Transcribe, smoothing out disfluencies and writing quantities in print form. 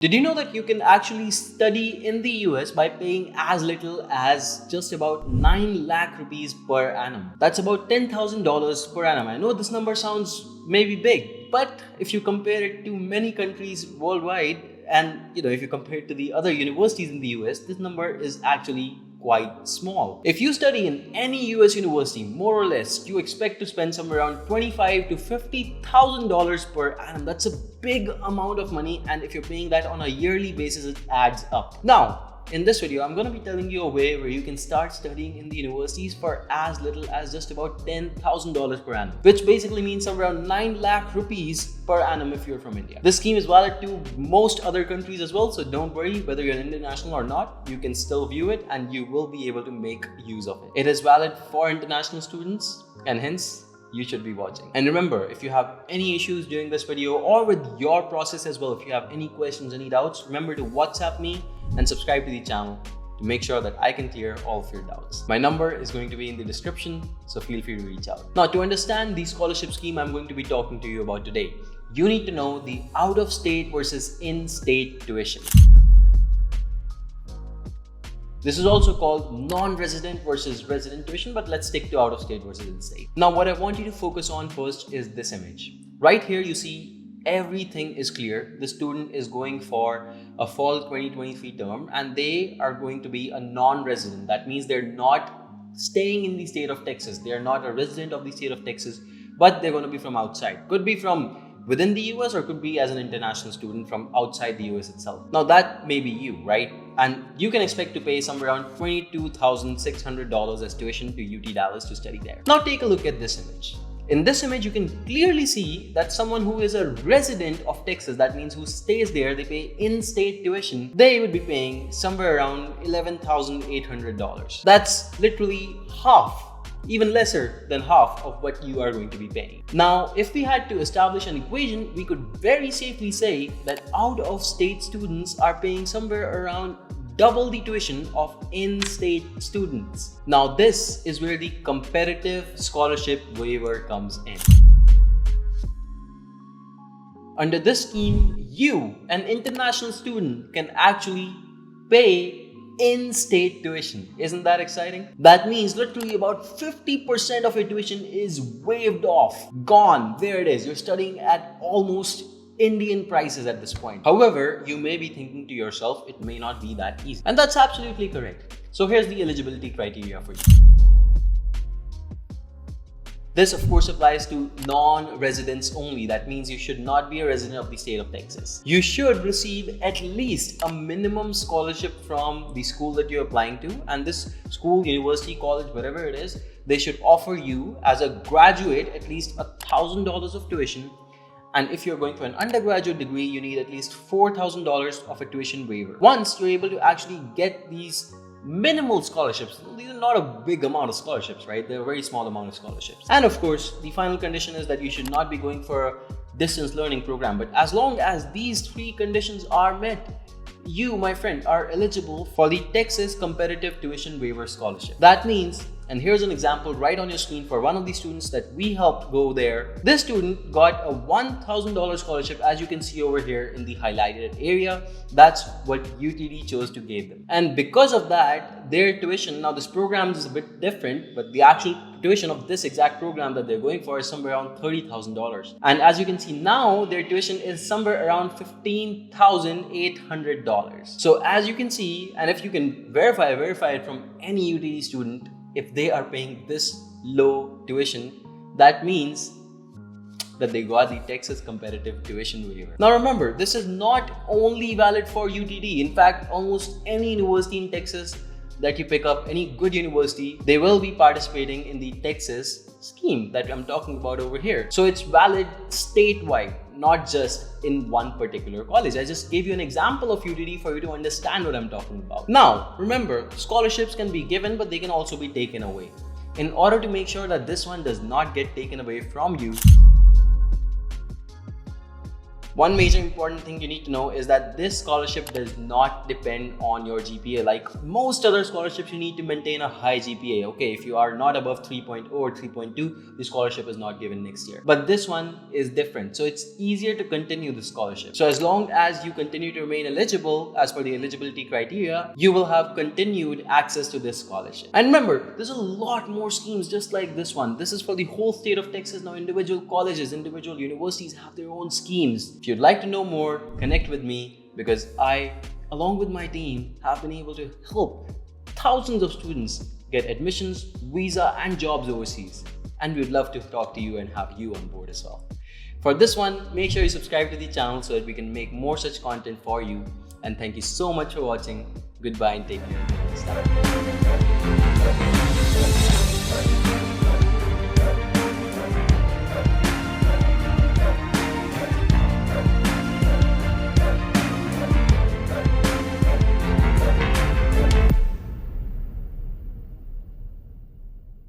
Did you know that you can actually study in the US by paying as little as just about 9 lakh rupees per annum? That's about $10,000 per annum. I know this number sounds maybe big, but if you compare it to many countries worldwide, and if you compare it to the other universities in the US, this number is actually quite small. If you study in any US university, more or less, you expect to spend somewhere around $25,000 to $50,000 per annum. That's a big amount of money, and if you're paying that on a yearly basis, it adds up. Now, in this video, I'm going to be telling you a way where you can start studying in the universities for as little as just about $10,000 per annum, which basically means around 9 lakh rupees per annum if you're from India. This scheme is valid to most other countries as well, so don't worry whether you're an international or not, you can still view it and you will be able to make use of it. It is valid for international students and hence you should be watching. And remember, if you have any issues during this video or with your process as well, if you have any questions, any doubts, remember to WhatsApp me and subscribe to the channel to make sure that I can clear all of your doubts. My number is going to be in the description, so feel free to reach out. Now, to understand the scholarship scheme I'm going to be talking to you about today, you need to know the out-of-state versus in-state tuition. This is also called non-resident versus resident tuition, but let's stick to out-of-state versus in-state. Now, what I want you to focus on first is this image. Right here, you see everything is clear. The student is going for a fall 2023 term and they are going to be a non-resident. That means they're not staying in the state of Texas. They are not a resident of the state of Texas, but they're going to be from outside. Could be from within the US or could be as an international student from outside the US itself. Now that may be you, right? And you can expect to pay somewhere around $22,600 as tuition to UT Dallas to study there. Now take a look at this image. In this image, you can clearly see that someone who is a resident of Texas, that means who stays there, they pay in-state tuition, they would be paying somewhere around $11,800. That's literally half, even lesser than half of what you are going to be paying. Now, if we had to establish an equation, we could very safely say that out-of-state students are paying somewhere around double the tuition of in-state students. Now, this is where the competitive scholarship waiver comes in. Under this scheme, you, an international student, can actually pay in-state tuition. Isn't that exciting? That means literally about 50% of your tuition is waived off, gone. There it is. You're studying at almost Indian prices at this point. However, you may be thinking to yourself, it may not be that easy. And that's absolutely correct. So here's the eligibility criteria for you. This of course applies to non-residents only. That means you should not be a resident of the state of Texas. You should receive at least a minimum scholarship from the school that you're applying to, and this school, university, college, whatever it is, they should offer you as a graduate at least $1,000 of tuition. And if you're going for an undergraduate degree, you need at least $4,000 of a tuition waiver. Once you're able to actually get these minimal scholarships, these are not a big amount of scholarships, right? They're a very small amount of scholarships. And of course, the final condition is that you should not be going for a distance learning program. But as long as these three conditions are met, you, my friend, are eligible for the Texas Competitive Tuition Waiver Scholarship. That means, and here's an example right on your screen for one of the students that we helped go there. This student got a $1,000 scholarship, as you can see over here in the highlighted area. That's what UTD chose to give them. And because of that, their tuition, now this program is a bit different, but the actual tuition of this exact program that they're going for is somewhere around $30,000. And as you can see now, their tuition is somewhere around $15,800. So as you can see, and if you can verify it from any UTD student, if they are paying this low tuition, that means that they got the Texas Competitive Tuition Waiver. Now remember, this is not only valid for UTD. In fact, almost any university in Texas that you pick up, any good university, they will be participating in the Texas scheme that I'm talking about over here. So it's valid statewide, not just in one particular college. I just gave you an example of UTD for you to understand what I'm talking about. Now, remember, scholarships can be given, but they can also be taken away. In order to make sure that this one does not get taken away from you, One major important thing you need to know is that this scholarship does not depend on your GPA. Like most other scholarships, you need to maintain a high GPA. Okay, if you are not above 3.0 or 3.2, the scholarship is not given next year. But this one is different, so it's easier to continue the scholarship. So as long as you continue to remain eligible as per the eligibility criteria, you will have continued access to this scholarship. And remember, there's a lot more schemes just like this one. This is for the whole state of Texas. Now individual colleges, individual universities have their own schemes. If you'd like to know more, connect with me, because I, along with my team, have been able to help thousands of students get admissions, visa, and jobs overseas. And we'd love to talk to you and have you on board as well. For this one, make sure you subscribe to the channel so that we can make more such content for you. And thank you so much for watching. Goodbye and take care. Stop.